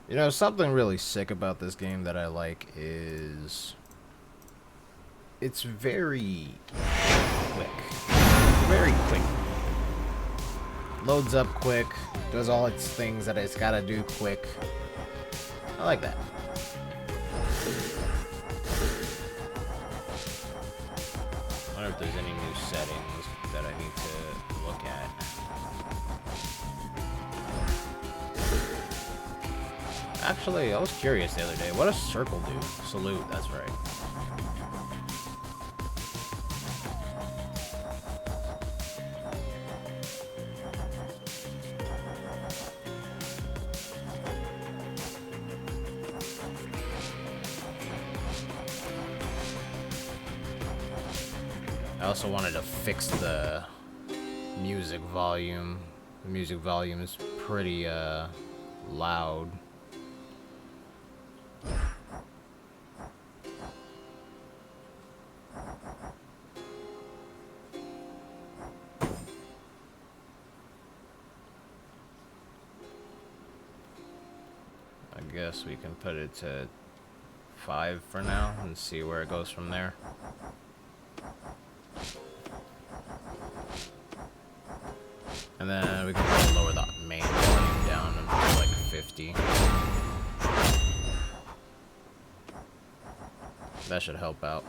You know, something really sick about this game that I like is it's very quick. Very quick. Loads up quick, does all its things that it's gotta do quick. I like that. I wonder if there's any new settings that I need to look at. Actually, I was curious the other day. What does circle do? Salute, that's right. I also wanted to fix the music volume. The music volume is pretty loud. I guess we can put it to 5 for now and see where it goes from there. And then we can probably lower the main volume down to like 50. That should help out.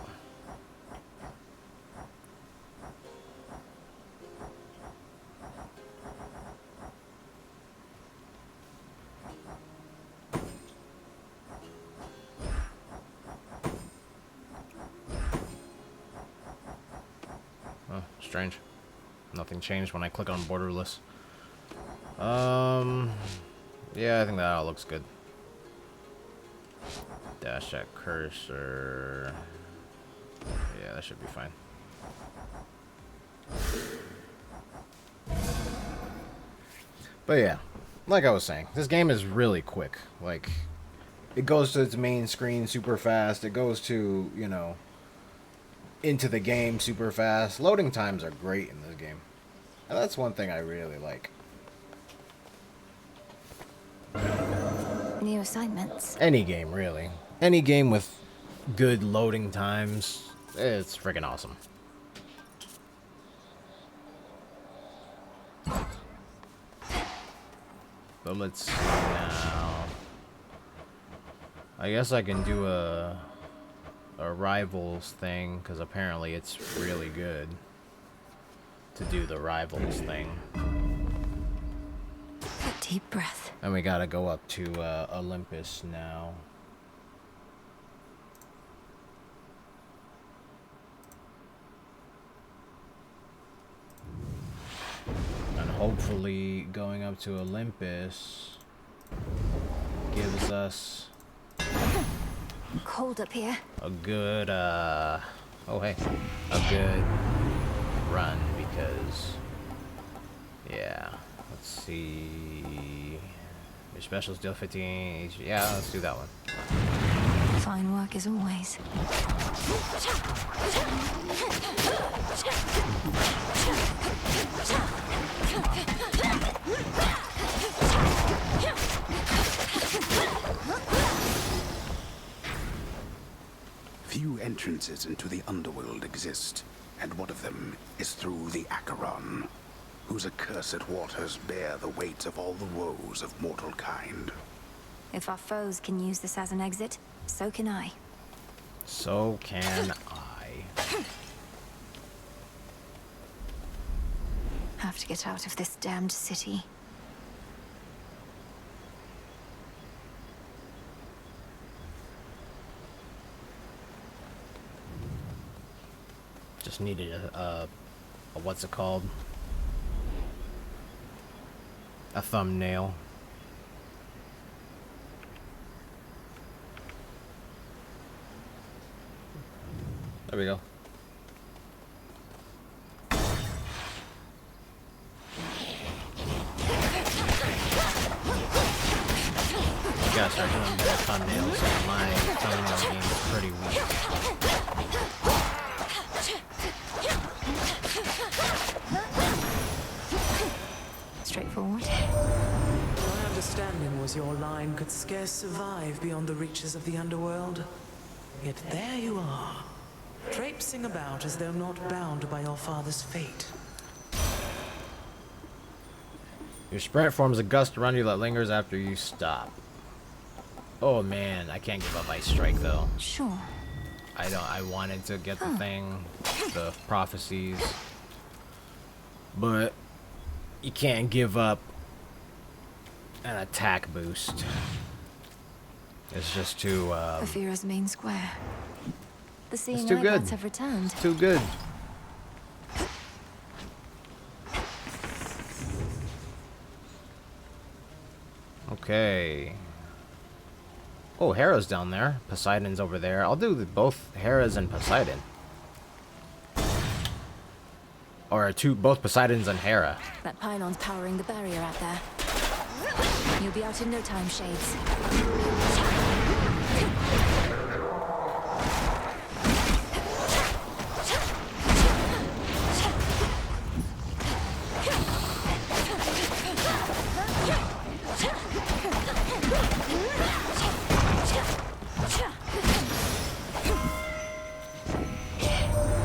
Oh, strange. Nothing changed when I click on borderless. Yeah, I think that all looks good. Dash that cursor. Yeah, that should be fine. But yeah, like I was saying, this game is really quick. Like, it goes to its main screen super fast. It goes to, you know, into the game super fast. Loading times are great in this game. And that's one thing I really like. New assignments. Any game, really. Any game with good loading times, it's freaking awesome. But let's see now. I guess I can do a rivals thing, because apparently it's really good to do the rivals thing. A deep breath. And we gotta go up to Olympus now. And hopefully going up to Olympus gives us Cold up here. a good, oh hey, a good run, because, yeah, let's see, your specials deal 15 each. Yeah, let's do that one. Fine work as always. Few entrances into the Underworld exist, and one of them is through the Acheron, whose accursed waters bear the weight of all the woes of mortal kind. If our foes can use this as an exit, so can I. So can I. Have to get out of this damned city. Just needed a what's it called? A thumbnail. There we go. You gotta start doing better thumbnails. My thumbnail game is pretty weak. Straightforward. My understanding telling was your line could scarce survive beyond the reaches of the Underworld. Yet there you are, traipsing about as though not bound by your father's fate. Your sprint forms a gust around you that lingers after you stop. Oh man, I can't give up Ice Strike though. Sure. I wanted to get the thing, the prophecies, but you can't give up an attack boost. It's just too. Afira's main square. The seeing too eye good. gods have returned. Too good. Okay. Oh, Hera's down there. Poseidon's over there. I'll do both Hera's and Poseidon. Or both Poseidon's and Hera. That pylon's powering the barrier out there. You'll be out in no time, Shades.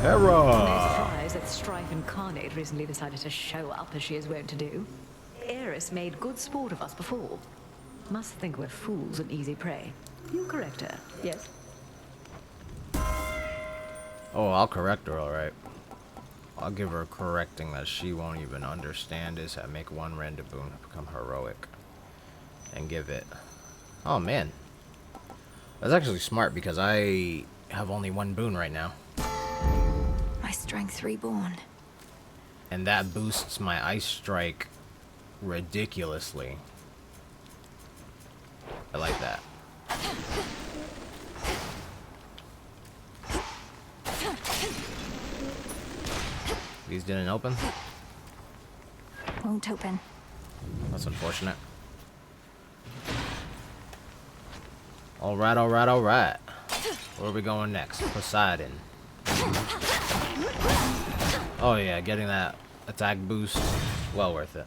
Hera! Surprised that Strife Incarnate recently decided to show up as she is wont to do. Eris made good sport of us before. Must think we're fools and easy prey. You correct her, yes? Oh, I'll correct her, alright. I'll give her a correcting that she won't even understand is I make one random boon become heroic. And give it... Oh, man. That's actually smart because I have only one boon right now. My strength reborn. And that boosts my Ice Strike ridiculously. I like that. These didn't open? Won't open. That's unfortunate. Alright, alright, alright. Where are we going next? Poseidon. Oh yeah, getting that attack boost, well worth it.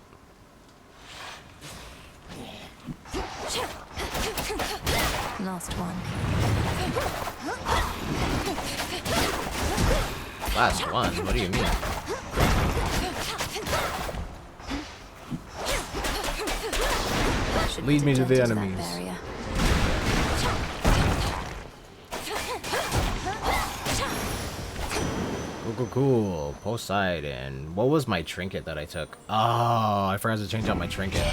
Last one. Last one? What do you mean? Lead me to the enemies. Cool. Poseidon. What was my trinket that I took? Oh, I forgot to change out my trinket. We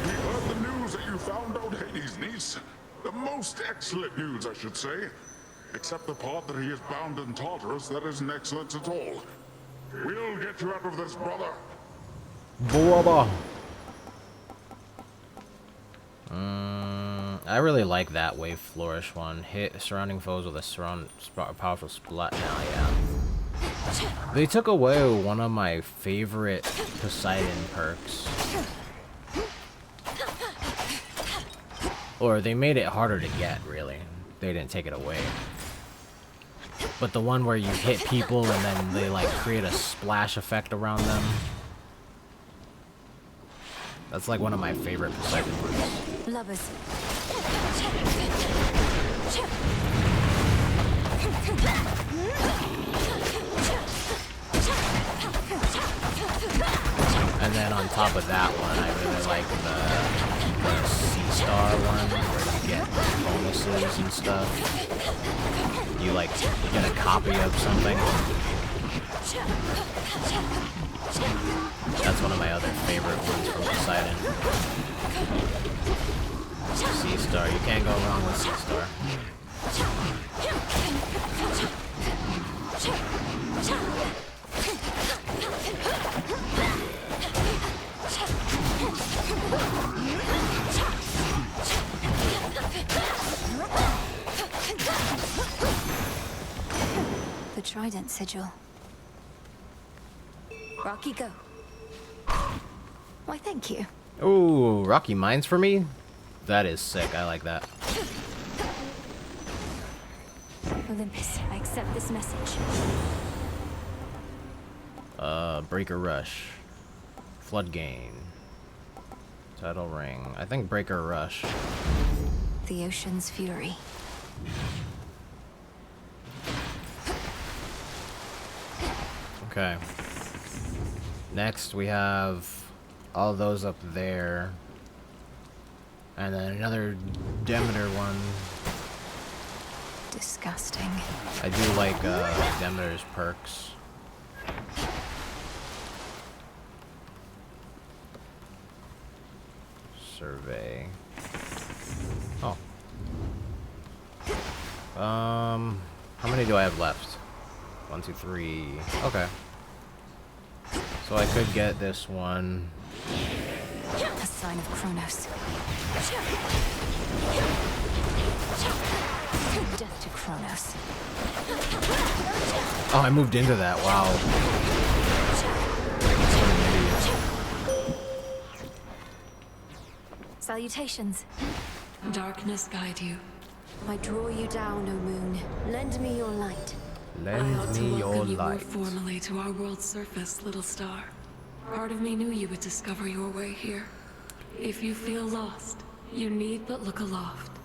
heard the news that you found out Hades' niece. The most excellent news, I should say. Except the part that he is bound in Tartarus, that isn't excellent at all. We'll get you out of this, brother. Brother. I really like that Wave Flourish one. Hit surrounding foes with a powerful splat. Now, yeah. They took away one of my favorite Poseidon perks. Or they made it harder to get, really. They didn't take it away. But the one where you hit people and then they like create a splash effect around them. That's like one of my favorite Poseidon perks. Lovers. And then on top of that one, I really like the Sea Star one, where you get bonuses and stuff. You like get a copy of something. That's one of my other favorite ones from Poseidon. Sea Star, you can't go wrong with Sea Star. The Trident Sigil. Rocky, go. Why, thank you. Ooh, Rocky Mines for me? That is sick. I like that. Olympus, I accept this message. Breaker Rush. Flood Gain. Tidal ring. I think Breaker Rush. The ocean's fury. Okay. Next we have all those up there. And then another Demeter one. Disgusting. I do like Demeter's perks. Survey. Oh. How many do I have left? 1, 2, 3. Okay. So I could get this one. A sign of Chronos. Death to Chronos. Oh, I moved into that. Wow. Salutations. Darkness guide you. I draw you down, O moon. Lend me your light. I ought Lend to me your welcome you more light. formally to our world's surface, little star. Part of me knew you would discover your way here. If you feel lost, you need but look aloft.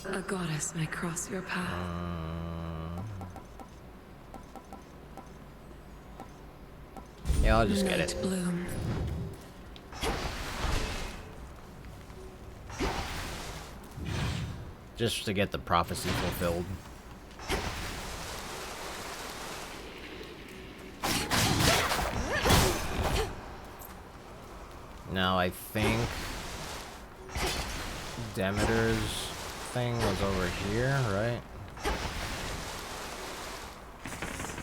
A goddess may cross your path. Yeah, I'll just get Night it. bloom. Just to get the prophecy fulfilled. Now I think Demeter's thing was over here, right?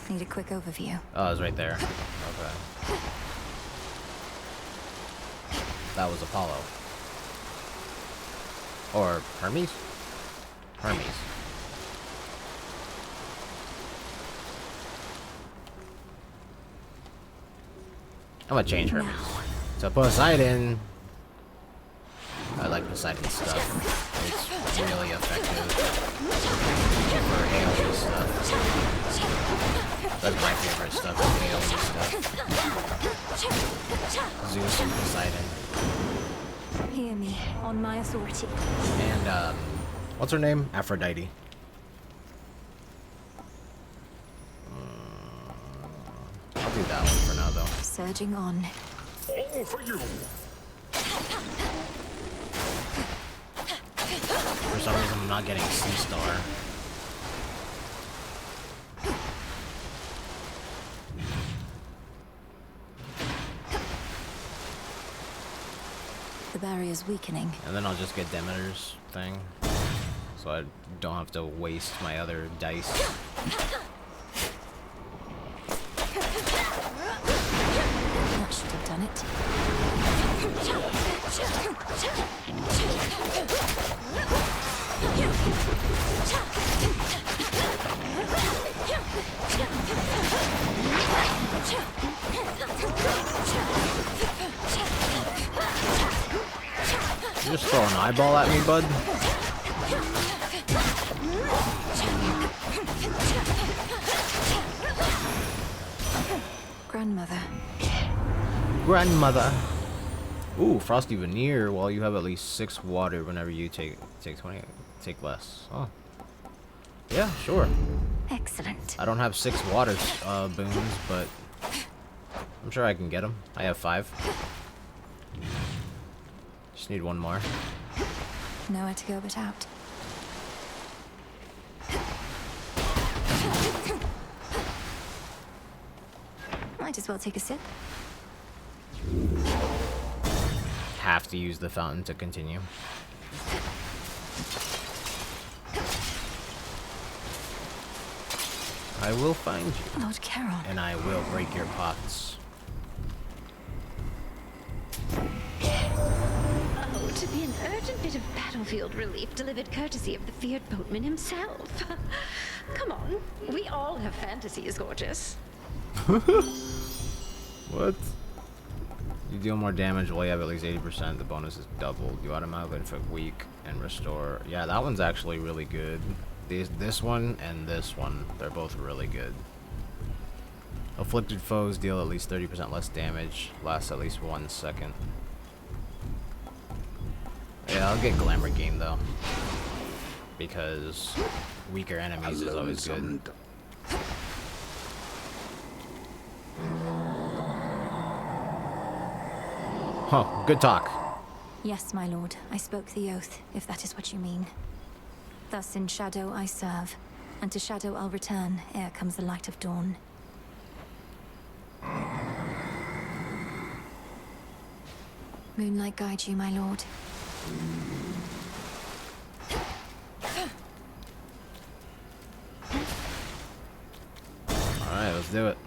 Need a quick overview. Oh, it was right there. Okay. That was Apollo. Or Hermes? Hermes. I'm gonna change Hermes. So Poseidon. I like Poseidon stuff. It's really effective for AoE stuff. That's my favorite stuff, is AoE stuff. Zeus and Poseidon. Hear me, on my authority. And, what's her name? Aphrodite. I'll do that one for now, though. Surging on. All for you. For some reason, I'm not getting Sea Star. The barrier's weakening. And then I'll just get Demeter's thing. So I don't have to waste my other dice. That should have done it. You just throw an eyeball at me, bud? Grandmother. Grandmother. Ooh, Frosty Veneer. Well, you have at least 6 water whenever you take 20. Take less. Oh. Yeah, sure. Excellent. I don't have 6 water boons, but I'm sure I can get them. I have 5. Just need 1 more. Nowhere to go but out. Might as well take a sip. Have to use the fountain to continue. I will find you, Lord Charon. and I will break your pots. Oh, to be an urgent bit of battlefield relief delivered courtesy of the feared boatman himself. Come on, we all have fantasies, gorgeous. What? You deal more damage while you have at least 80%. The bonus is doubled. You automatically inflict weak and restore. Yeah, that one's actually really good. This one and this one, they're both really good. Afflicted foes deal at least 30% less damage. Lasts at least 1 second. Yeah, I'll get Glamour Game though. Because weaker enemies is always good. Huh, good talk. Yes, my lord. I spoke the oath, if that is what you mean. Thus in shadow I serve, and to shadow I'll return ere comes the light of dawn. Moonlight guide you, my lord. Alright, let's do it.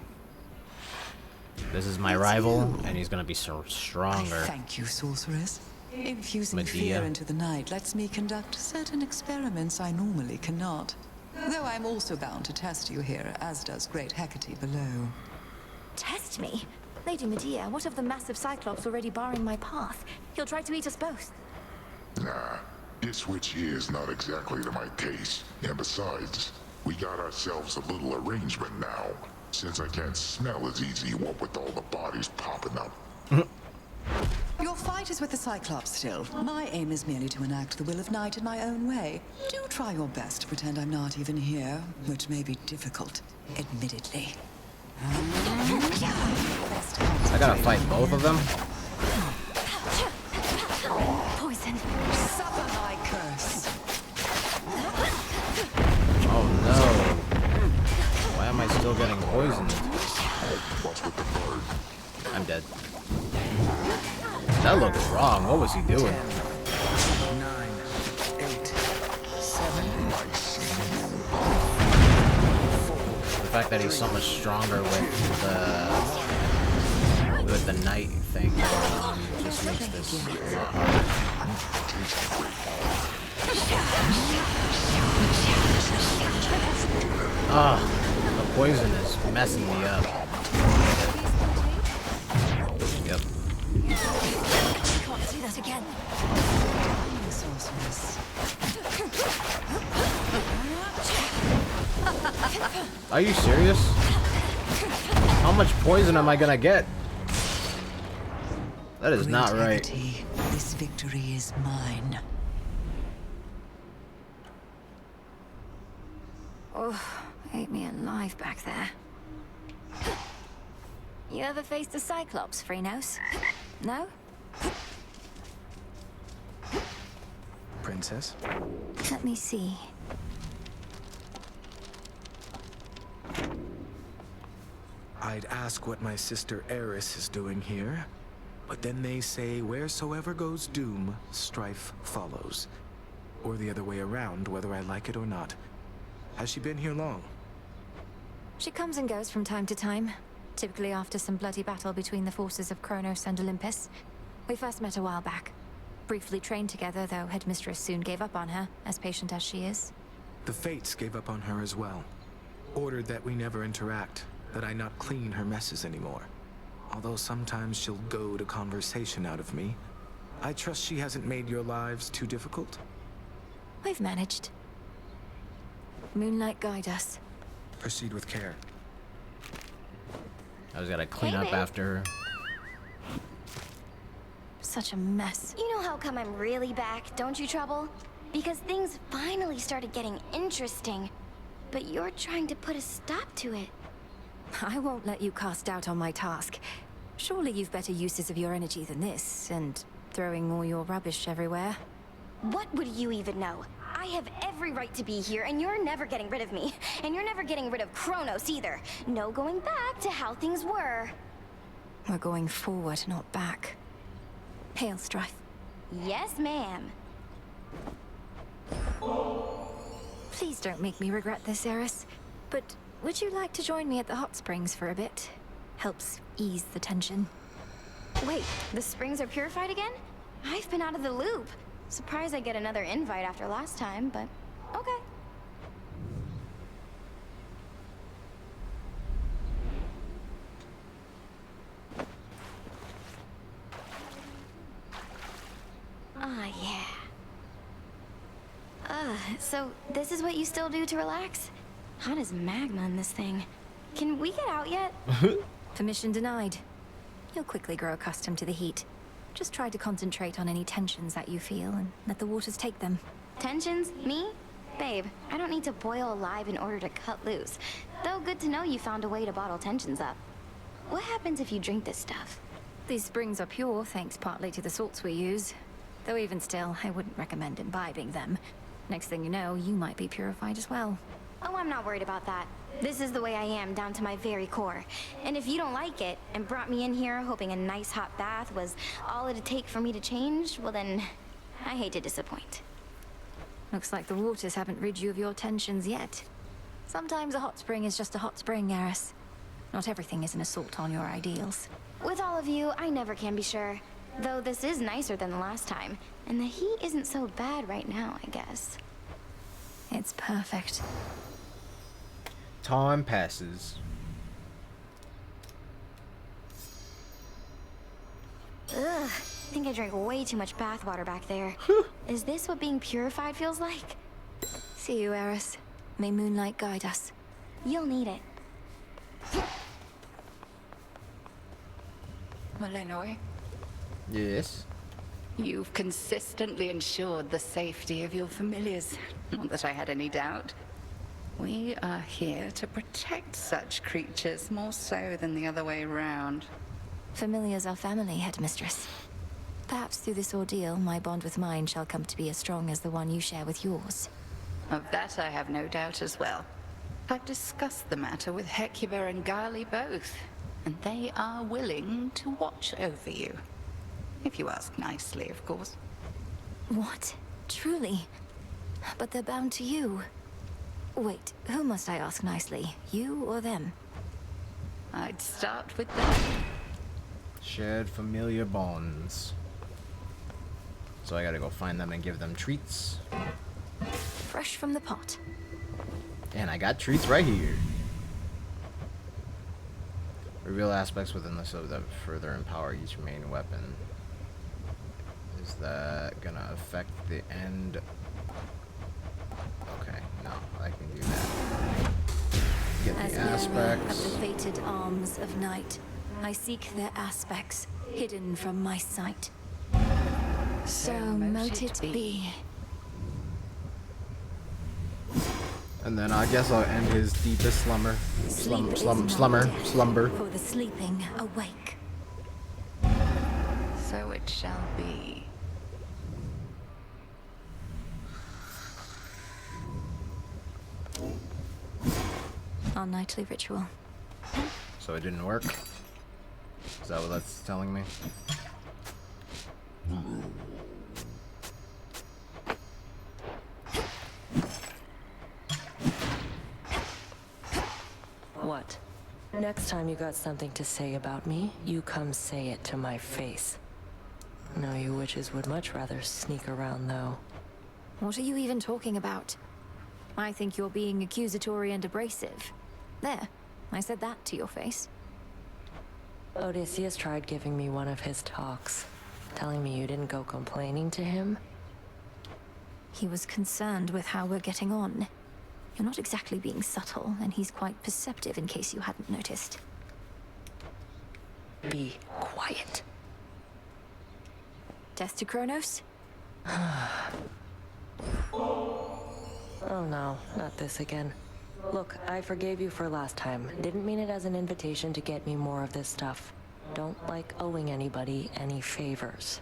This is my rival, and he's gonna be so stronger. Thank you, sorceress. Infusing Medea. fear into the night lets me conduct certain experiments I normally cannot. Though I'm also bound to test you here, as does great Hecate below. Test me? Lady Medea, what of the massive Cyclops already barring my path? He'll try to eat us both. Nah, this witch here is not exactly to my taste. And besides, we got ourselves a little arrangement now. Since I can't smell as easy, what with all the bodies popping up. Your fight is with the Cyclops still. My aim is merely to enact the will of night in my own way. Do try your best to pretend I'm not even here, which may be difficult, admittedly. I gotta fight both of them? Poison. Suffer my curse. Oh no. Why am I still getting poisoned? What's with the bird? I'm dead. That looked wrong. What was he doing? 9, 8, 7, The fact that he's so much stronger with the night thing just makes this a lot harder. Ah, the poison is messing me up. Yep. Can't do that again. Sorceress. Are you serious? How much poison am I gonna get? That is not right. Hecate, this victory is mine. Oh, ate me alive back there. You ever faced a Cyclops, Chronos? No? Princess? Let me see. I'd ask what my sister Eris is doing here, but then they say wheresoever goes doom, strife follows. Or the other way around, whether I like it or not. Has she been here long? She comes and goes from time to time, typically after some bloody battle between the forces of Chronos and Olympus. We first met a while back. Briefly trained together, though Headmistress soon gave up on her, as patient as she is. The Fates gave up on her as well. Ordered that we never interact, that I not clean her messes anymore. Although sometimes she'll goad a conversation out of me, I trust she hasn't made your lives too difficult? We've managed. Moonlight guide us. Proceed with care. I was gotta clean up after her. Such a mess. You know how come I'm really back, don't you, Trouble? Because things finally started getting interesting. But you're trying to put a stop to it. I won't let you cast doubt on my task. Surely you've better uses of your energy than this, and throwing all your rubbish everywhere. What would you even know? I have every right to be here, and you're never getting rid of me. And you're never getting rid of Chronos either. No going back to how things were. We're going forward, not back. Hail, Strife. Yes, ma'am. Please don't make me regret this, Eris. But would you like to join me at the hot springs for a bit? Helps ease the tension. Wait, the springs are purified again? I've been out of the loop. Surprised I get another invite after last time, but okay. Ah, yeah. So this is what you still do to relax? Hot as magma in this thing. Can we get out yet? Permission denied. You'll quickly grow accustomed to the heat. Just try to concentrate on any tensions that you feel and let the waters take them. Tensions? Me? Babe, I don't need to boil alive in order to cut loose. Though good to know you found a way to bottle tensions up. What happens if you drink this stuff? These springs are pure, thanks partly to the salts we use. Though even still, I wouldn't recommend imbibing them. Next thing you know, you might be purified as well. Oh, I'm not worried about that. This is the way I am, down to my very core. And if you don't like it, and brought me in here hoping a nice hot bath was all it'd take for me to change, well then, I hate to disappoint. Looks like the waters haven't rid you of your tensions yet. Sometimes a hot spring is just a hot spring, Eris. Not everything is an assault on your ideals. With all of you, I never can be sure. Though this is nicer than the last time. And the heat isn't so bad right now, I guess. It's perfect. Time passes. Ugh, I think I drank way too much bathwater back there. Is this what being purified feels like? See you, Eris. May moonlight guide us. You'll need it. Malinois, Yes. you've consistently ensured the safety of your familiars. Not that I had any doubt. We are here to protect such creatures more so than the other way round. Familiars are family, Headmistress. Perhaps through this ordeal, my bond with mine shall come to be as strong as the one you share with yours. Of that I have no doubt as well. I've discussed the matter with Hecuba and Gali both, and they are willing to watch over you. If you ask nicely, of course. What? Truly? But they're bound to you. Wait, who must I ask nicely? You or them? I'd start with them. Shared familiar bonds. So I gotta go find them and give them treats. Fresh from the pot. And I got treats right here. Reveal aspects within the so that further empower each main weapon. Is that gonna affect the end? Okay, no, I can do that. Get As the bearer aspects. of the fated arms of night, I seek their aspects, hidden from my sight. So mote it be. And then I guess I'll end his deepest slumber. Sleep is Slumber. not death, Slumber. for the sleeping awake. So it shall be. Our nightly ritual. So it didn't work? Is that what that's telling me? What? Next time you got something to say about me, you come say it to my face. No, you witches would much rather sneak around, though. What are you even talking about? I think you're being accusatory and abrasive. There, I said that to your face. Odysseus tried giving me one of his talks, telling me you didn't go complaining to him. He was concerned with how we're getting on. You're not exactly being subtle, and he's quite perceptive in case you hadn't noticed. Be quiet. Death to Chronos? Oh no, not this again. Look, I forgave you for last time. Didn't mean it as an invitation to get me more of this stuff. Don't like owing anybody any favors.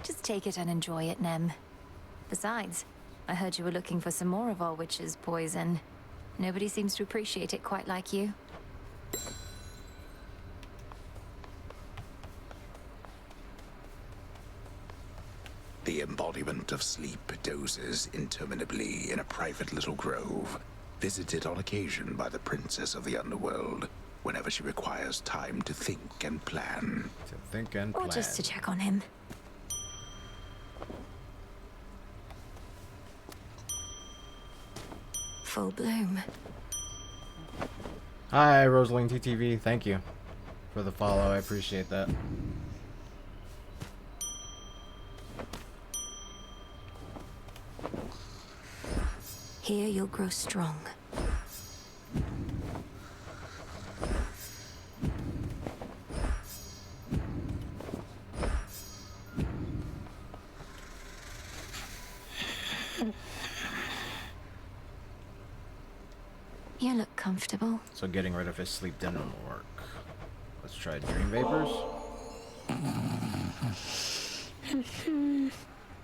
Just take it and enjoy it, Nem. Besides, I heard you were looking for some more of our witch's poison. Nobody seems to appreciate it quite like you. The embodiment of sleep dozes interminably in a private little grove, visited on occasion by the princess of the Underworld, whenever she requires time to think and plan. To think and plan. Or just to check on him. Full bloom. Hi, Rosaline TTV. Thank you for the follow. I appreciate that. Here you'll grow strong. You look comfortable. So getting rid of his sleep didn't work. Let's try dream vapors.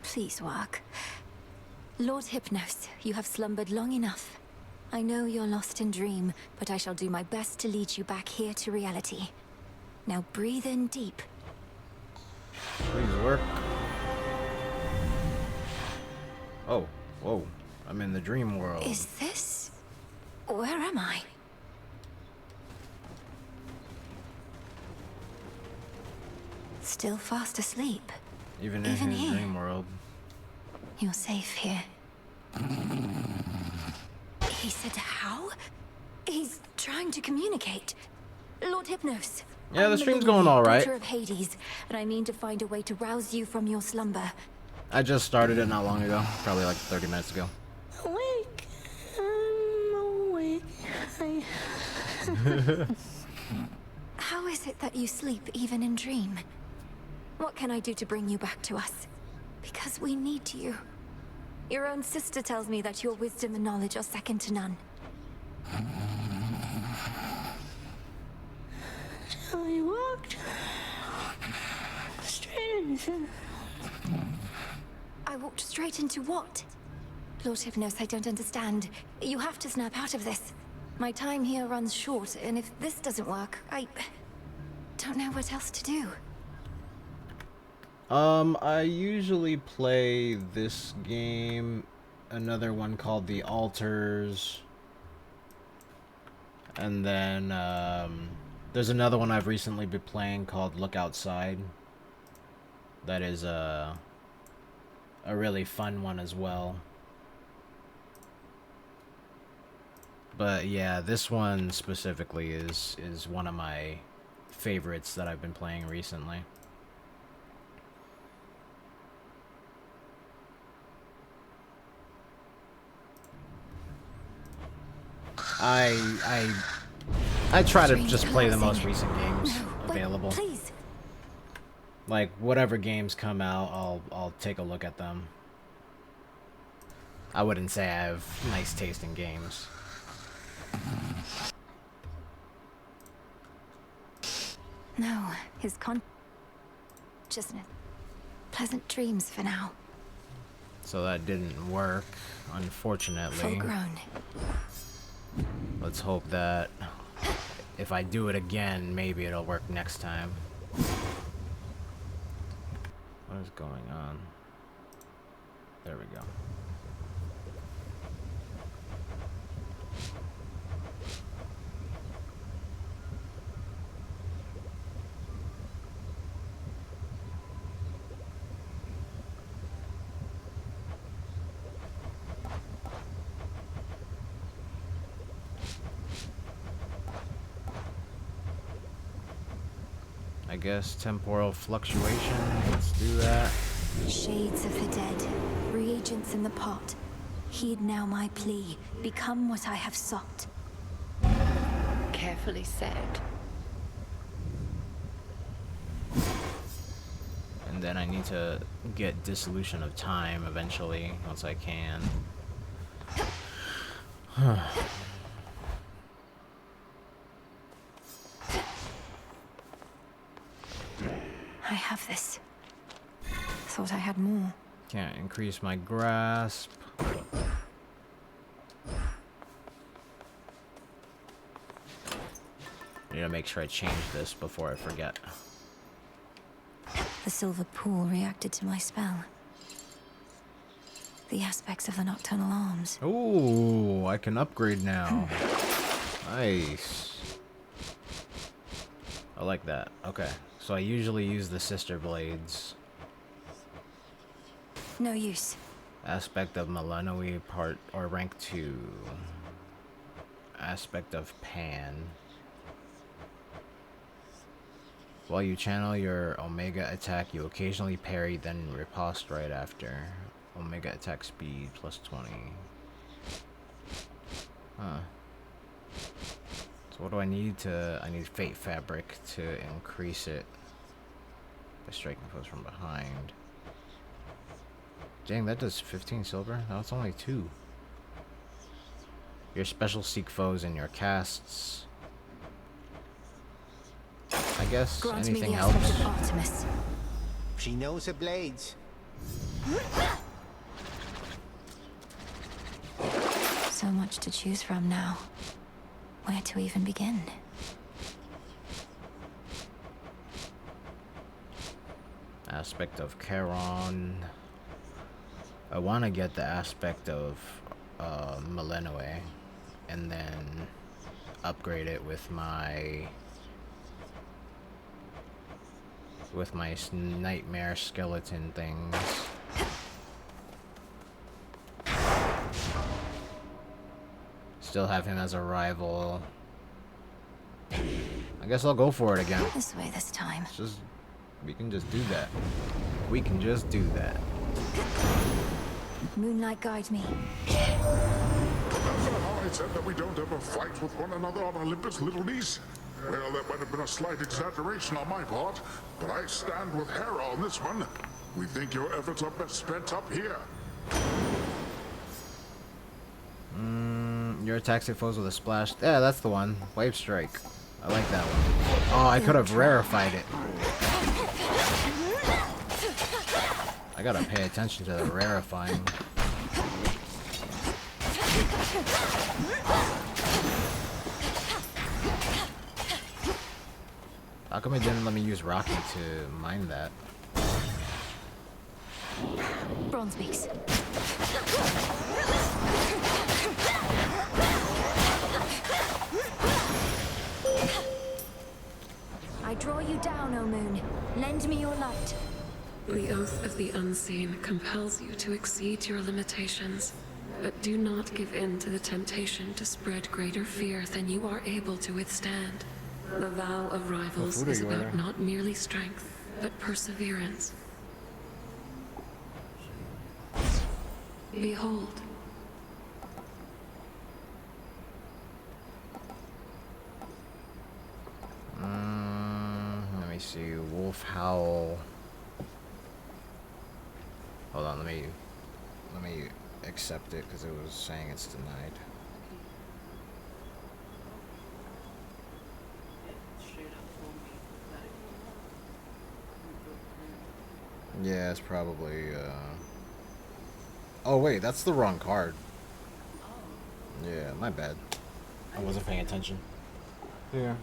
Please work. Lord Hypnos, you have slumbered long enough. I know you're lost in dream, but I shall do my best to lead you back here to reality. Now breathe in deep. Please work. Oh, whoa. I'm in the dream world. Is this... Where am I? Still fast asleep. Even in his here. dream world. You're safe here. He said how? He's trying to communicate. Lord Hypnos. Yeah, the I'm stream's Melania, going all right. daughter of Hades, and I mean to find a way to rouse you from your slumber. I just started it not long ago. Probably like 30 minutes ago. Awake. I'm awake. How is it that you sleep even in dream? What can I do to bring you back to us? Because we need you. Your own sister tells me that your wisdom and knowledge are second to none. I walked straight into... I walked straight into what? Lord Hypnos, I don't understand. You have to snap out of this. My time here runs short, and if this doesn't work, I don't know what else to do. I usually play this game, another one called The Altars, and then, there's another one I've recently been playing called Look Outside. That is, a really fun one as well. But yeah, this one specifically is one of my favorites that I've been playing recently. I try to just play the most recent games available. Please. Like whatever games come out, I'll take a look at them. I wouldn't say I have nice taste in games. No, his consciousness. Pleasant dreams for now. So that didn't work, unfortunately. Full grown. Let's hope that if I do it again, maybe it'll work next time. What is going on? There we go. I guess temporal fluctuation. Let's do that. Shades of the dead, reagents in the pot. Heed now my plea. Become what I have sought. Carefully said. And then I need to get dissolution of time eventually, once I can. I have this. Thought I had more. Can't increase my grasp. Need to make sure I change this before I forget. The silver pool reacted to my spell. The aspects of the nocturnal arms. Ooh, I can upgrade now. Nice. I like that. Okay, so I usually use the sister blades. No use. Aspect of Melanoi part or rank 2. Aspect of Pan. While you channel your Omega attack, you occasionally parry, then riposte right after. Omega attack speed plus 20. Huh. So what do I need to... I need Fate Fabric to increase it by striking foes from behind. Dang, that does 15 silver? No, it's only 2. Your special seek foes in your casts. I guess Grant anything me the helps. aspect of Artemis. She knows her blades. So much to choose from now. Where to even begin? Aspect of Charon. I want to get the aspect of Millenoi and then upgrade it with my nightmare skeleton things. Still have him as a rival. I guess I'll go for it again. This way this time. It's just, we can just do that. We can just do that. Moonlight, guide me. Remember how I said that we don't ever fight with one another on Olympus, little niece? Well, that might have been a slight exaggeration on my part, but I stand with Hera on this one. We think your efforts are best spent up here. Your attacks hit foes with a splash. Yeah, that's the one. Wave Strike. I like that one. Oh, I could have rarefied it. I gotta pay attention to the rarefying. How come it didn't let me use Rocky to mine that? Bronze beaks. I draw you down, O moon. Lend me your light. The oath of the unseen compels you to exceed your limitations, but do not give in to the temptation to spread greater fear than you are able to withstand. The vow of rivals is about not merely strength, but perseverance. Behold. Let me see. Wolf Howl. Hold on, let me accept it because it was saying it's denied. Yeah, it's probably oh wait, that's the wrong card. Yeah, my bad. I wasn't paying attention. Yeah.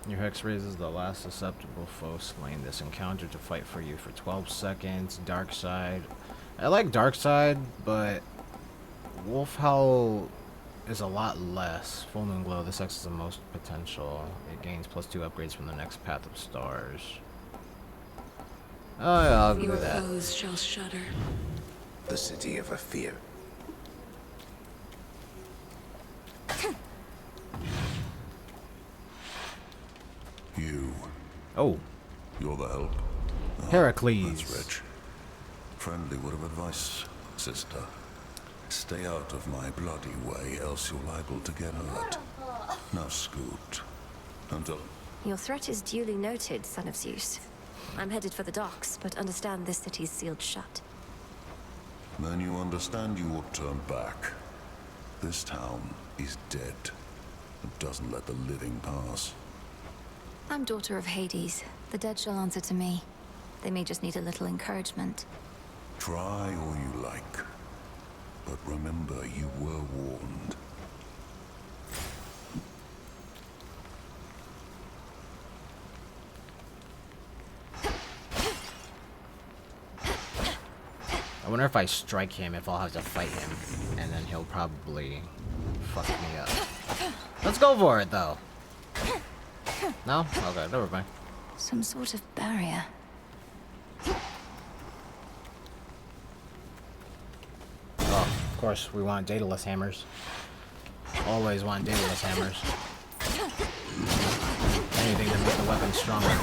Your hex raises the last susceptible foe slain this encounter to fight for you for 12 seconds. Dark side. I like dark side, but Wolf Howl is a lot less. Full Moon Glow. This X is the most potential. It gains +2 upgrades from the next Path of Stars. Oh yeah, I'll do Your that. foes shall shudder. The city of a fear. You. Oh. You're the help. Heracles. That's rich. Friendly word of advice, sister. Stay out of my bloody way, else you're liable to get hurt. Now scoot. Until... Your threat is duly noted, son of Zeus. I'm headed for the docks, but understand this city's sealed shut. Then you understand you ought to turn back. This town is dead. It doesn't let the living pass. I'm daughter of Hades. The dead shall answer to me. They may just need a little encouragement. Try all you like. But remember, you were warned. I wonder if I strike him, if I'll have to fight him, and then he'll probably fuck me up. Let's go for it, though. No? Okay, never mind. Some sort of barrier. Oh, of course, we want dataless hammers. Always want dataless hammers. Anything to make the weapon stronger.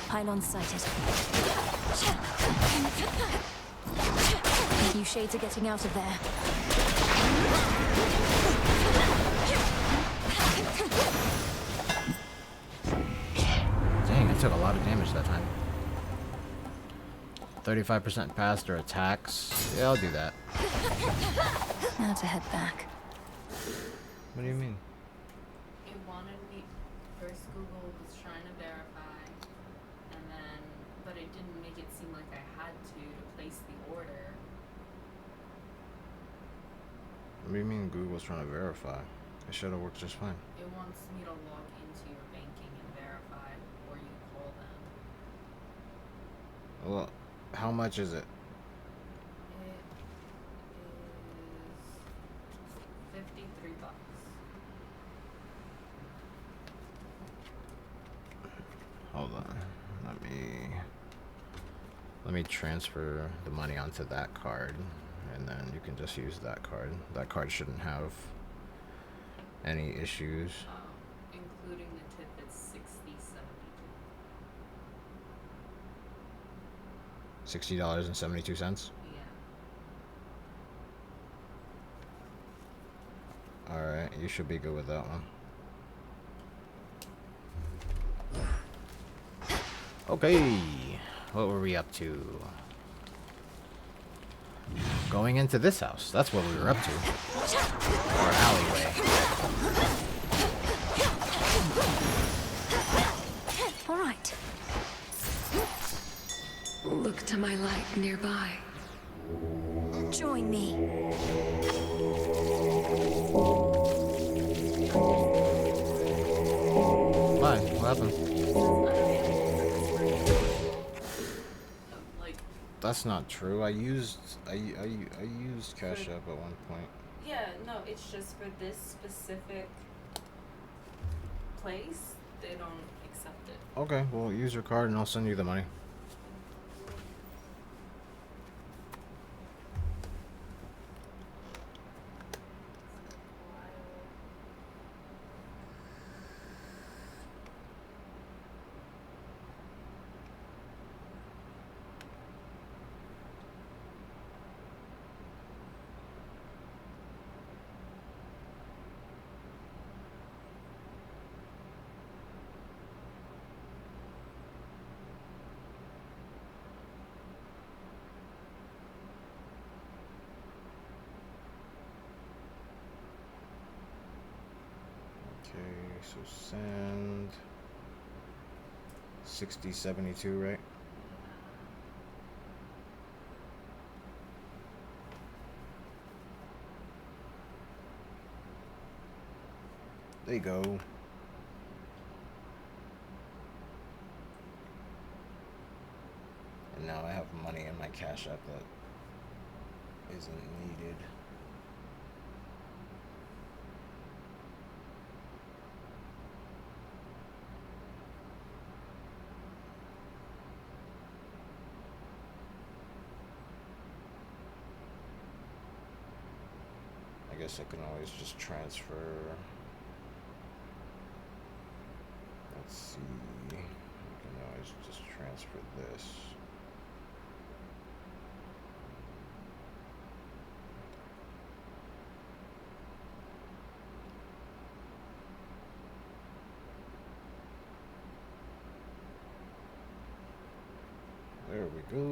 Pylon sighted. You shades are getting out of there. Dang, I took a lot of damage that time. 35% past their attacks. Yeah, I'll do that. Now to head back. What do you mean? It wanted me. First, Google was trying to verify, and then, but it didn't make it seem like I had to place the order. What do you mean Google's trying to verify? It should have worked just fine. It wants me to log into your banking and verify, or you call them. Well, how much is it? It is $53. Hold on. Let me transfer the money onto that card, and then you can just use that card. That card shouldn't have any issues. Including the tip, it's $60.72. Yeah. Alright, you should be good with that one. Okay, what were we up to? Going into this house. That's what we were up to. Or alleyway. All right. Look to my light nearby. Join me. Why? What happened? That's not true. I used Cash App at one point. Yeah, no, it's just for this specific place, they don't accept it. Okay, well, use your card and I'll send you the money. Okay, so send 6072, right? There you go. And now I have money in my Cash App that isn't needed. I guess I can always just transfer. Let's see. I can always just transfer this. There we go.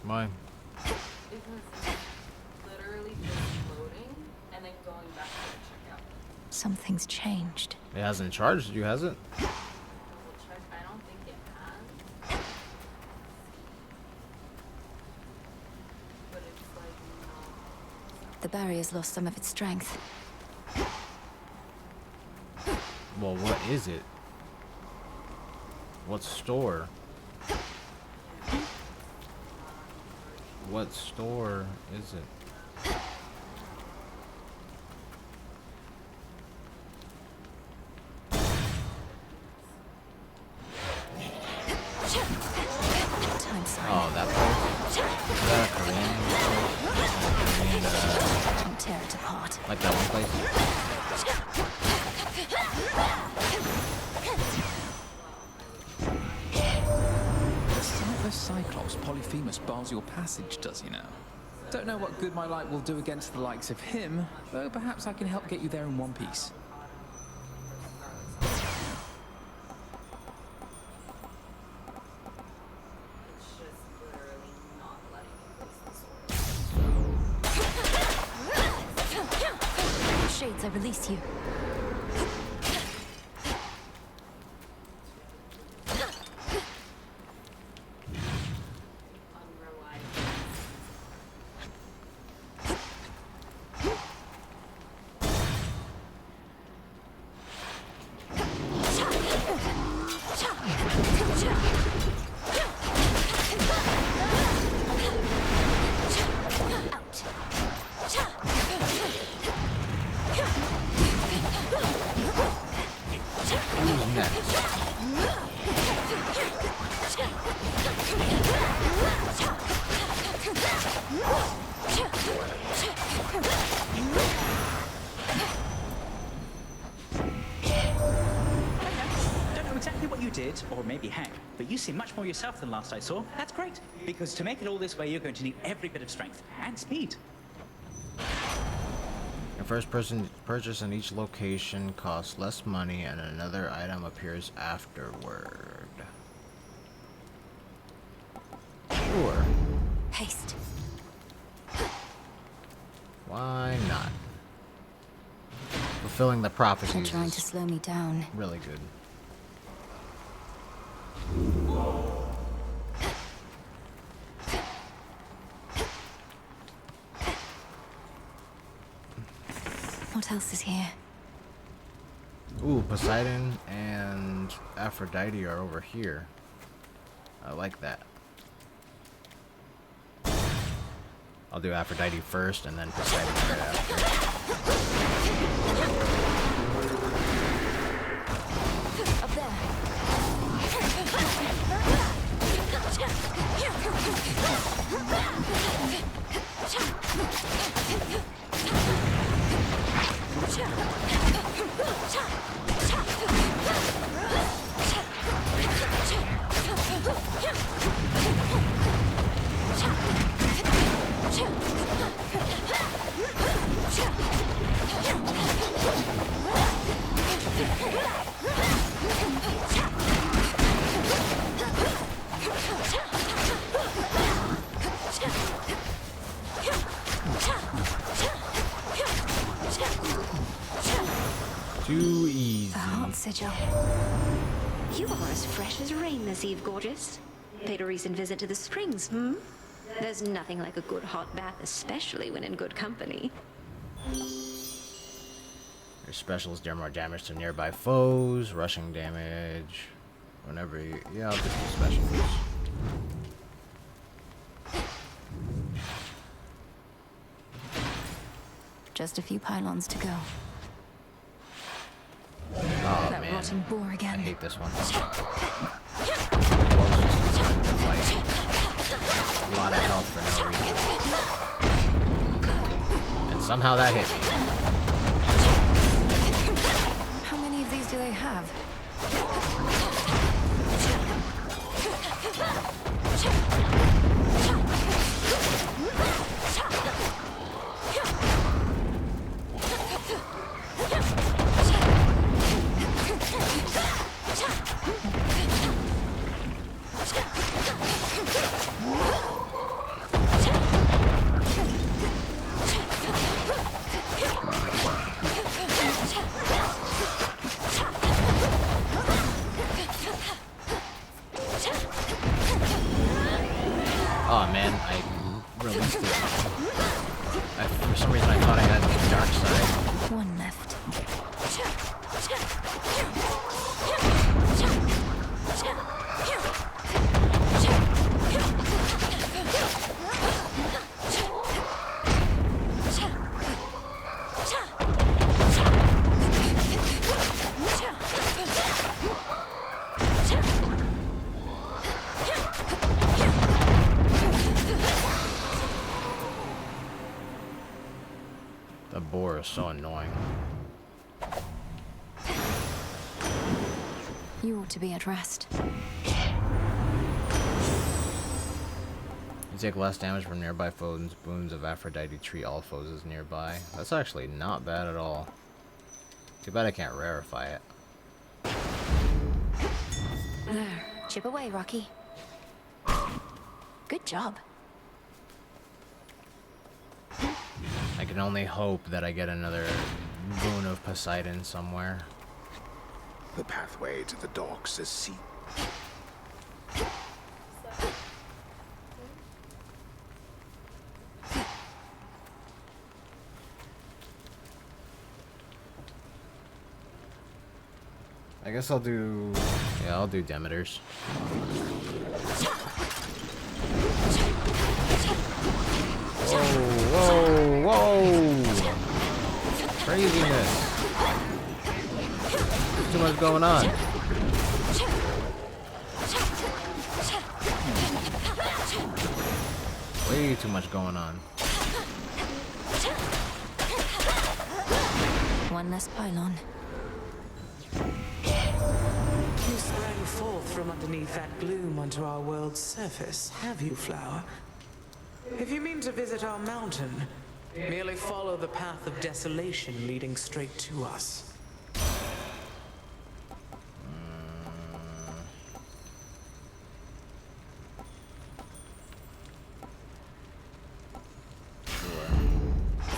Why? Because it's literally just loading and then going back to the checkout. Something's changed. It hasn't charged you, has it? Double check. I don't think it has. But it's like no. The barrier's lost some of its strength. Well, what is it? What store? What store is it? Don't tear it apart. Like that one place. Sightless Cyclops Polyphemus bars your passage, does he now? Don't know what good my light will do against the likes of him, though perhaps I can help get you there in one piece. Shades, I release you. Or maybe Hank, but you seem much more yourself than last I saw. That's great, because to make it all this way, you're going to need every bit of strength and speed. Your first person purchase in each location costs less money, and another item appears afterward. Sure. Haste. Why not? Fulfilling the prophecies. They're trying to slow me down. Really good. What else is here? Ooh, Poseidon and Aphrodite are over here. I like that. I'll do Aphrodite first and then Poseidon right after. Up there. Too easy. The heart sigil. You are as fresh as rain this eve, gorgeous. Paid a recent visit to the springs, hmm? There's nothing like a good hot bath, especially when in good company. Your specials deal more damage to nearby foes, rushing damage. Whenever you... Yeah, I'll just do specials. Just a few pylons to go. Oh, That man. rotting boar I again. hate this one. A lot of health for no reason. And somehow that hit me. How many of these do they have? Oh man, I released it. For some reason I thought I had the dark side. One left. are so annoying. You ought to be at rest. You take less damage from nearby foes. Boons of Aphrodite treat all foes as nearby. That's actually not bad at all. Too bad I can't rarefy it. There. Chip away, Rocky. Good job. I can only hope that I get another boon of Poseidon somewhere. The pathway to the docks is sealed. I guess I'll do... Yeah, I'll do Demeter's. Whoa, whoa, whoa! Craziness! Too much going on. Way too much going on. One less pylon. You sprang forth from underneath that gloom onto our world's surface, have you, Flower? If you mean to visit our mountain, merely follow the path of desolation leading straight to us.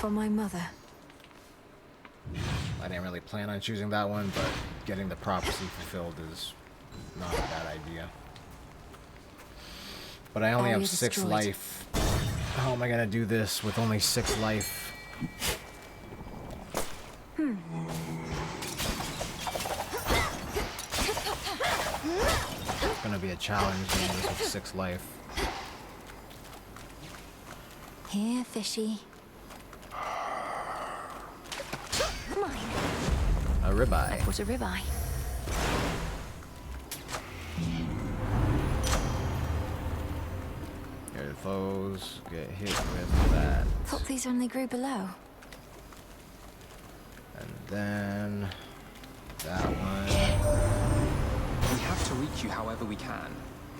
For my mother. I didn't really plan on choosing that one, but getting the prophecy fulfilled is not a bad idea. But I only have 6 life. How am I gonna do this with only 6 life? It's gonna be a challenge doing this with 6 life. Here, fishy. Come on. A ribeye. What a ribeye. Here the foes get hit with that. Thought these only grew below. And then that one. We have to reach you however we can,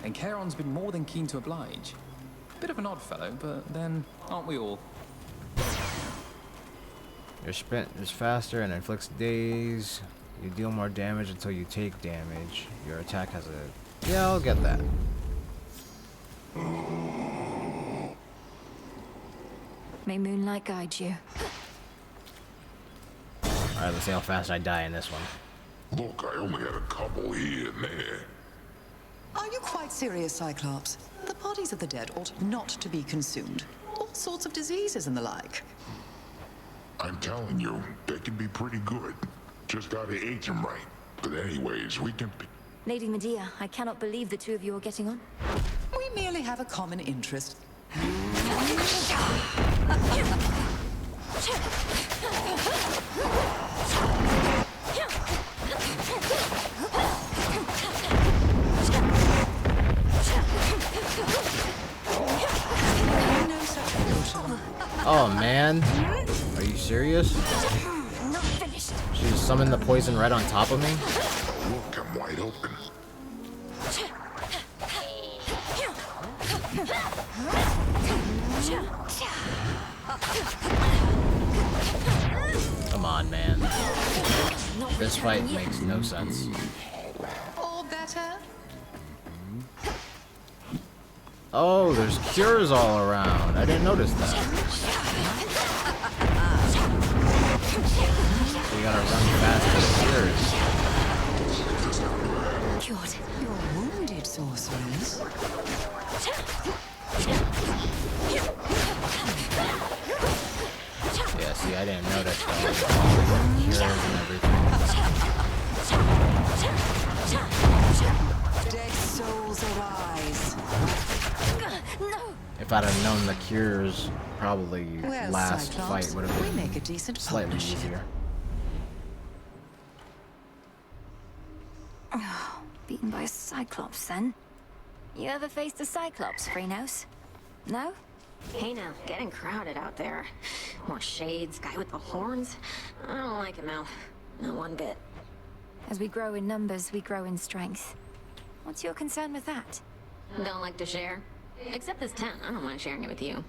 and Charon's been more than keen to oblige. Bit of an odd fellow, but then aren't we all? Your sprint is faster and inflicts daze. You deal more damage until you take damage. Your attack has a... Yeah, I'll get that. May moonlight guide you. Alright, let's see how fast I die in this one. Look, I only had a couple here and there. Are you quite serious, Cyclops? The bodies of the dead ought not to be consumed. All sorts of diseases and the like. I'm telling you, they can be pretty good. Just gotta age them right. But anyways, we can... Lady Medea, I cannot believe the two of you are getting on. We merely have a common interest. Oh man, are you serious? Not finished. She just summoned the poison right on top of me? Look, I'm wide open. Come on, man. This fight makes no sense. Or better? Oh, there's cures all around. I didn't notice that. So you gotta run fast to the cures. Cured. You're wounded, sorcerers. Yeah, see, I didn't notice cures and everything. Dead souls arise. No. If I'd have known the cures, probably Well, last Cyclops, fight would have we been make a decent slightly partnership. easier. Oh, beaten by a Cyclops, then? You ever faced a Cyclops, Chronos? No? Hey now, getting crowded out there. More shades, guy with the horns. I don't like it, Mel. Not one bit. As we grow in numbers, we grow in strength. What's your concern with that? Don't like to share? Except this tent, I don't mind sharing it with you.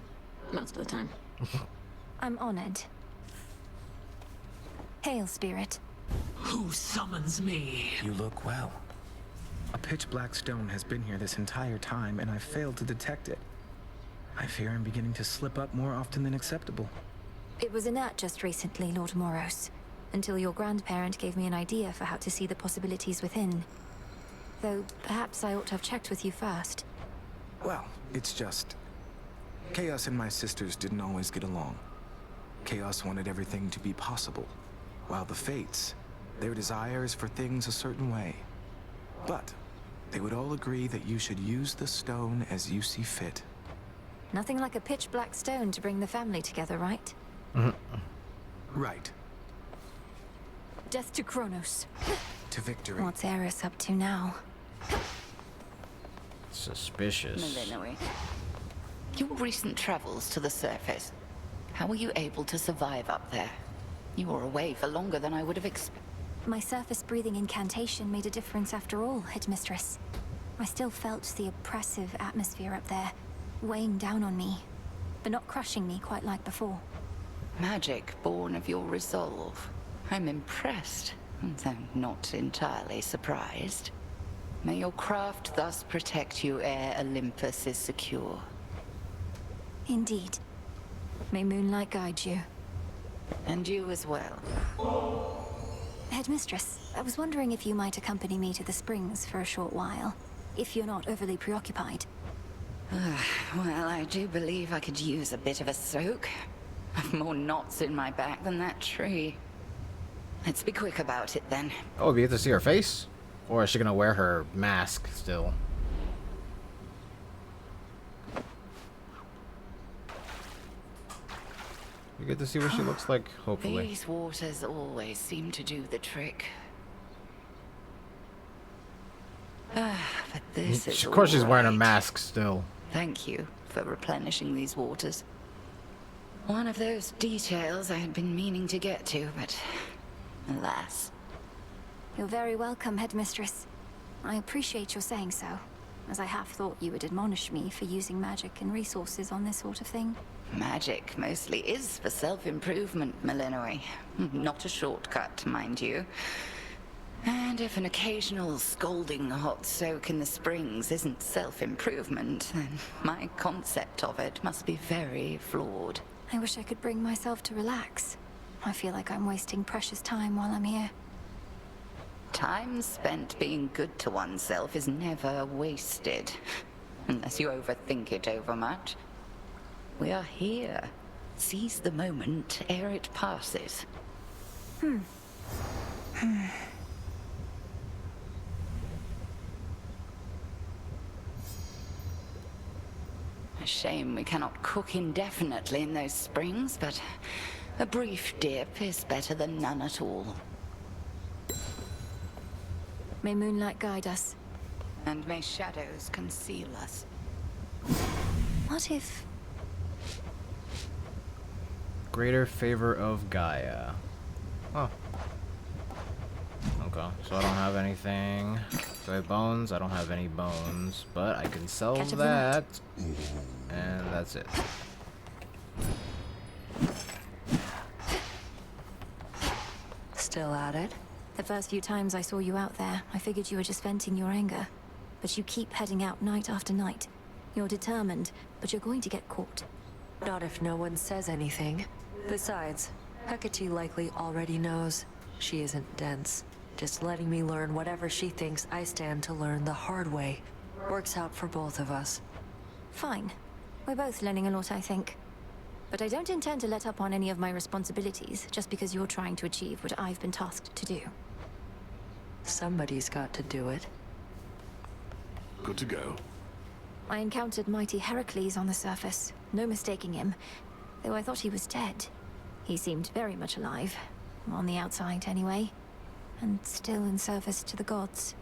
Most of the time. I'm honored. Hail, Spirit. Who summons me? You look well. A pitch black stone has been here this entire time, and I failed to detect it. I fear I'm beginning to slip up more often than acceptable. It was inert just recently, Lord Moros, until your grandparent gave me an idea for how to see the possibilities within. Though, perhaps I ought to have checked with you first. Well, it's just... Chaos and my sisters didn't always get along. Chaos wanted everything to be possible, while the Fates, their desire is for things a certain way. But they would all agree that you should use the stone as you see fit. Nothing like a pitch black stone to bring the family together, right? Right. Death to Chronos. To victory. What's Eris up to now? Suspicious. Millenary. Your recent travels to the surface. How were you able to survive up there? You were away for longer than I would have expected. My surface breathing incantation made a difference after all, Headmistress. I still felt the oppressive atmosphere up there, weighing down on me, but not crushing me quite like before. Magic born of your resolve. I'm impressed, though not entirely surprised. May your craft thus protect you ere Olympus is secure. Indeed. May moonlight guide you. And you as well. Headmistress, I was wondering if you might accompany me to the springs for a short while, if you're not overly preoccupied. Well, I do believe I could use a bit of a soak. I've more knots in my back than that tree. Let's be quick about it then. Oh, we get to see her face? Or is she gonna wear her mask still? We get to see what she looks like, hopefully. These waters always seem to do the trick. But this is Of course she's wearing a right. mask still. Thank you for replenishing these waters. One of those details I had been meaning to get to, but alas. You're very welcome, Headmistress. I appreciate your saying so, as I half thought you would admonish me for using magic and resources on this sort of thing. Magic mostly is for self-improvement, Millenary. Not a shortcut, mind you. And if an occasional scalding hot soak in the springs isn't self-improvement, then my concept of it must be very flawed. I wish I could bring myself to relax. I feel like I'm wasting precious time while I'm here. Time spent being good to oneself is never wasted. Unless you overthink it overmuch. We are here. Seize the moment ere it passes. A shame we cannot cook indefinitely in those springs, but a brief dip is better than none at all. May moonlight guide us. And may shadows conceal us. What if... Greater favor of Gaia. Oh. Okay, so I don't have anything. Do I have bones? I don't have any bones, but I can sell Catch up that. And that's it. Still at it? The first few times I saw you out there, I figured you were just venting your anger. But you keep heading out night after night. You're determined, but you're going to get caught. Not if no one says anything. Besides, Hecate likely already knows. She isn't dense. Just letting me learn whatever she thinks I stand to learn the hard way. Works out for both of us. Fine. We're both learning a lot, I think. But I don't intend to let up on any of my responsibilities just because you're trying to achieve what I've been tasked to do. Somebody's got to do it. Good to go. I encountered mighty Heracles on the surface. No mistaking him. Though I thought he was dead. He seemed very much alive. On the outside, anyway. And still in service to the gods.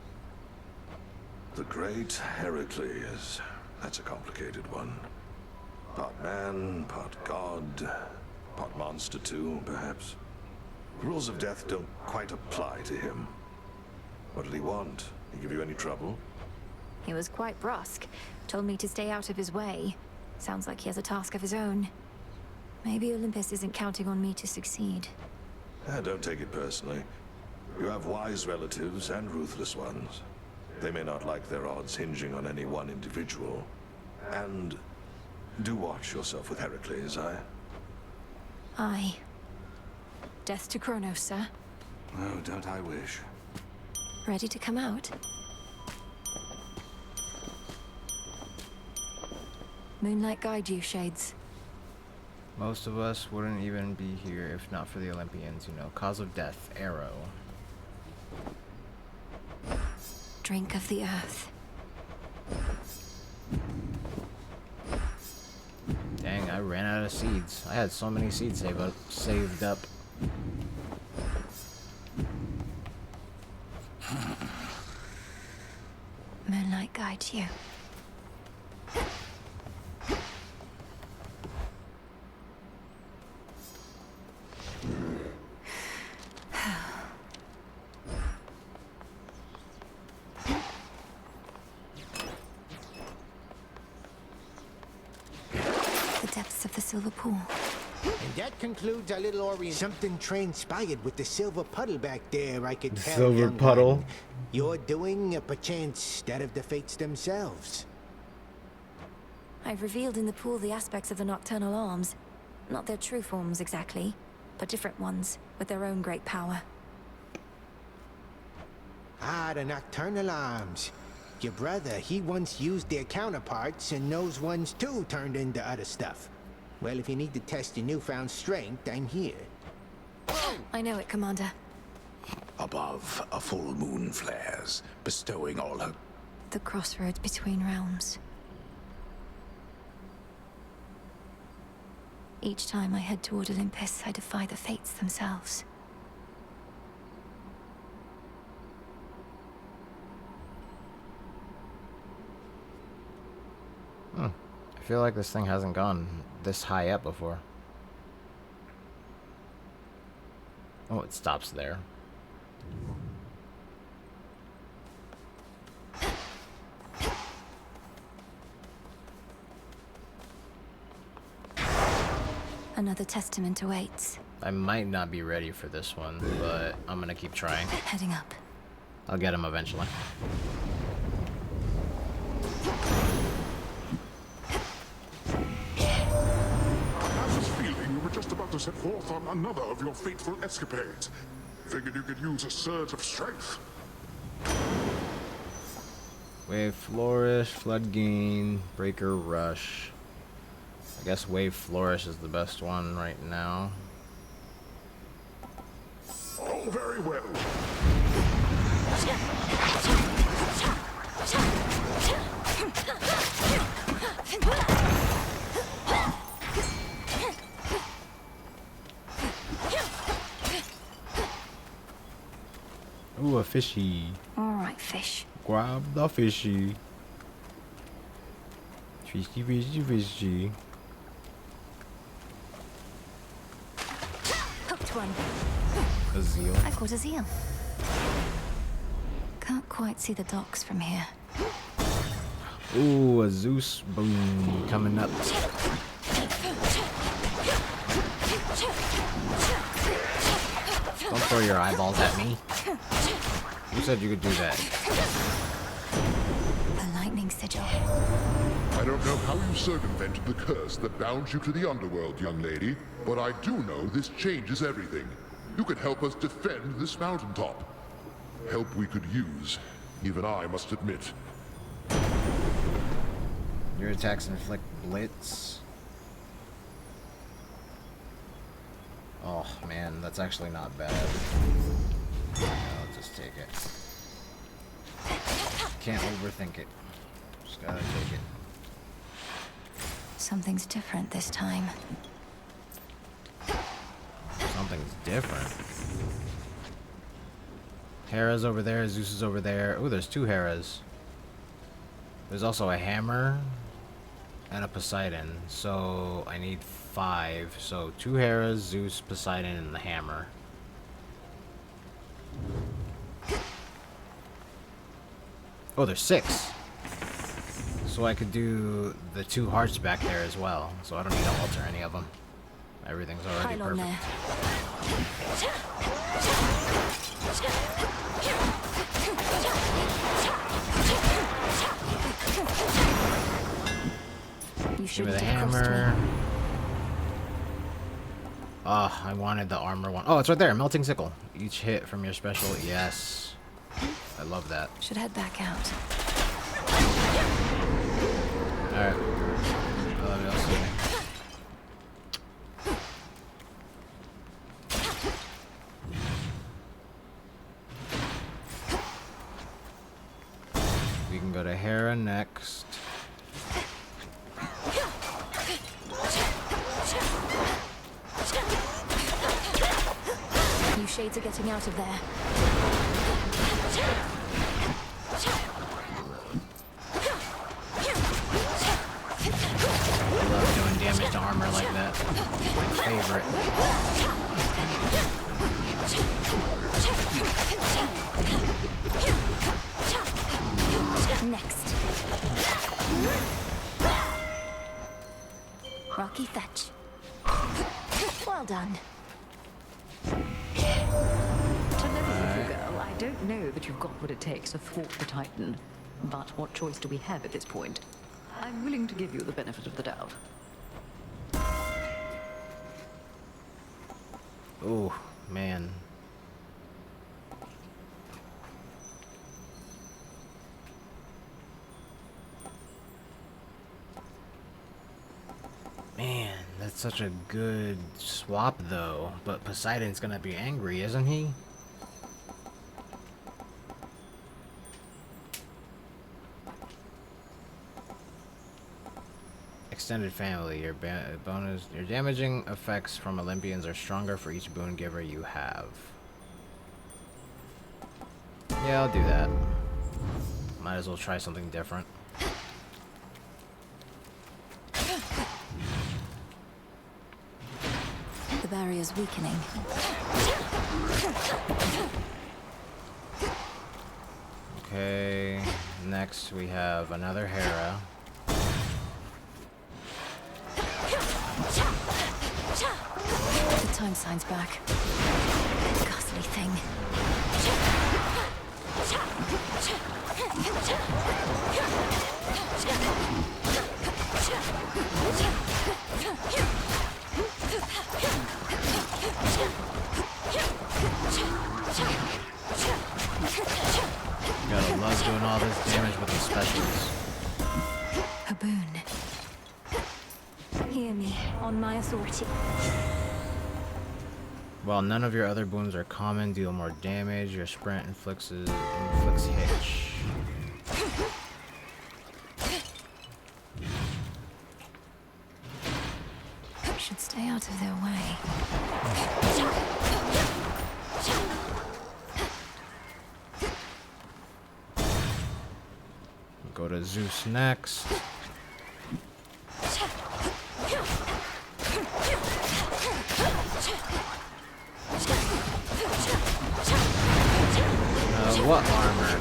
The great Heracles. That's a complicated one. Part man, part god, part monster too, perhaps. The rules of death don't quite apply to him. What did he want? He give you any trouble? He was quite brusque. Told me to stay out of his way. Sounds like he has a task of his own. Maybe Olympus isn't counting on me to succeed. Don't take it personally. You have wise relatives and ruthless ones. They may not like their odds hinging on any one individual. And do watch yourself with Heracles, Aye. Death to Chronos, sir. Oh, don't I wish. Ready to come out? Moonlight guide you, Shades. Most of us wouldn't even be here if not for the Olympians, you know. Cause of death, arrow. Drink of the earth. Dang, I ran out of seeds. I had so many seeds saved up. Moonlight guides you. The depths of the silver pool. And that concludes our little orient. Something transpired with the silver puddle back there, I could tell. Silver young puddle. one. You're doing, perchance, that of the fates themselves. I've revealed in the pool the aspects of the nocturnal arms. Not their true forms exactly, but different ones, with their own great power. Ah, the nocturnal arms. Your brother, he once used their counterparts, and those ones too turned into other stuff. Well, if you need to test your newfound strength, I'm here. I know it, Commander. Above, a full moon flares, bestowing all her... The crossroads between realms. Each time I head toward Olympus, I defy the fates themselves. I feel like this thing hasn't gone this high up before. Oh, it stops there. Another testament awaits. I might not be ready for this one, but I'm gonna keep trying. Heading up. I'll get him eventually. I have this feeling you were just about to set forth on another of your fateful escapades. Figured you could use a surge of strength. Wave Flourish, Flood Gain, Breaker Rush. I guess Wave Flourish is the best one right now. All very well. Ooh, a fishy. Alright, fish. Grab the fishy. Fishy, fishy, fishy. Hooked one. A zeal. I caught a zeal. Can't quite see the docks from here. Ooh, a Zeus boom coming up. Don't throw your eyeballs at me. Who said you could do that? The lightning sigil. I don't know how you circumvented the curse that bound you to the Underworld, young lady, but I do know this changes everything. You could help us defend this mountaintop. Help we could use, even I must admit. Your attacks inflict blitz. Oh man, that's actually not bad. I'll just take it. Can't overthink it. Just gotta take it. Something's different this time. Something's different. Hera's over there, Zeus is over there. Oh, there's two Heras. There's also a hammer. and a Poseidon. So I need 5. So 2 Heras, Zeus, Poseidon, and the hammer. Oh, there's 6. So I could do the 2 hearts back there as well. So I don't need to alter any of them. Everything's already perfect. Give me the hammer. Ah, I wanted the armor one. Oh, it's right there. Melting sickle. Each hit from your special. Yes. I love that. Should head back out. Alright. I love you. I'll see you. We can go to Hera next. You shades are getting out of there. I love doing damage to armor like that. My favorite. Next. Rocky fetch. Well done. To know you, little girl, I don't know that you've got what it takes to thwart the Titan. But what choice do we have at this point? I'm willing to give you the benefit of the doubt. Oh, man. Man, that's such a good swap, though. But Poseidon's gonna be angry, isn't he? Extended family. Your damaging effects from Olympians are stronger for each boon giver you have. Yeah, I'll do that. Might as well try something different. The barrier's weakening. Okay, next we have another Hera. The time sign's back. Ghastly thing. Gotta love doing all this damage with the specials. A boon. Hear me, on my authority. While none of your other boons are common, deal more damage. Your sprint inflicts hitch. Should stay out of their way. Go to Zeus next. What armor?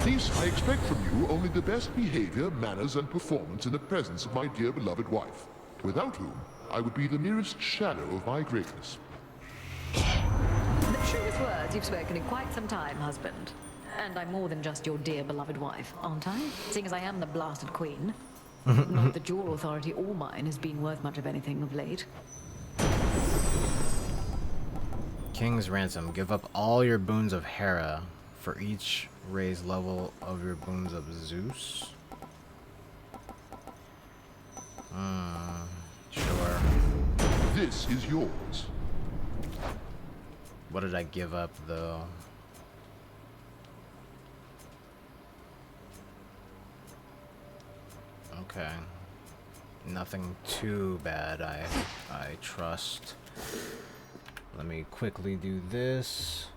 Niece, I expect from you only the best behavior, manners, and performance in the presence of my dear beloved wife, without whom I would be the merest shadow of my greatness. The truest words you've spoken in quite some time, husband. And I'm more than just your dear beloved wife, aren't I? Seeing as I am the blasted queen. Not that your authority or mine has been worth much of anything of late. King's Ransom. Give up all your boons of Hera for each raise level of your boons of Zeus. Sure. This is yours. What did I give up, though? Okay. Nothing too bad, I trust. Let me quickly do this.